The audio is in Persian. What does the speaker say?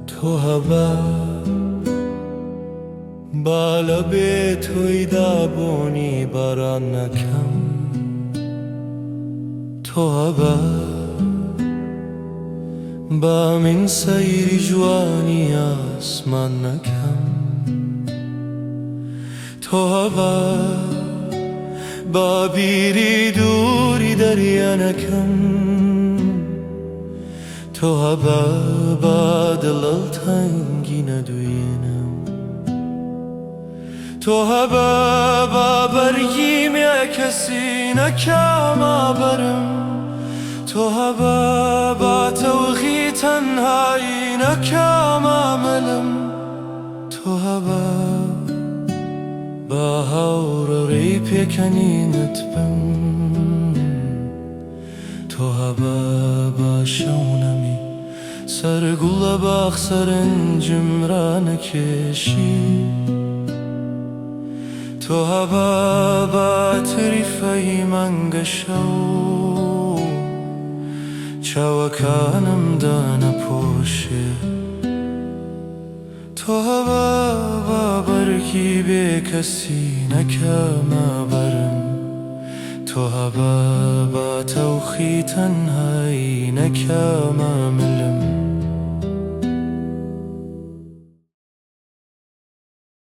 تو هوا بالا به توی دابونی باران نکم تو هوا با من سیری جوانی آسمان نکم تو هوا با بیری دوری دریا نکم تو هوا با دلال تنگی ندوینم تو هوا با برگی می کسی نکم آبرم تو هوا با توخی تنهایی نکم عملم تو هوا با هور ری پیکنی نتبم تو هوا با شونمی سر گل باغ سرنجم را نکشی تو هوا با تریفای منگشو چاوکانم دانا پوشه تو هوا با برکی به کسی نکم آبرم تو هوا با توخی تنهایی نکم عملم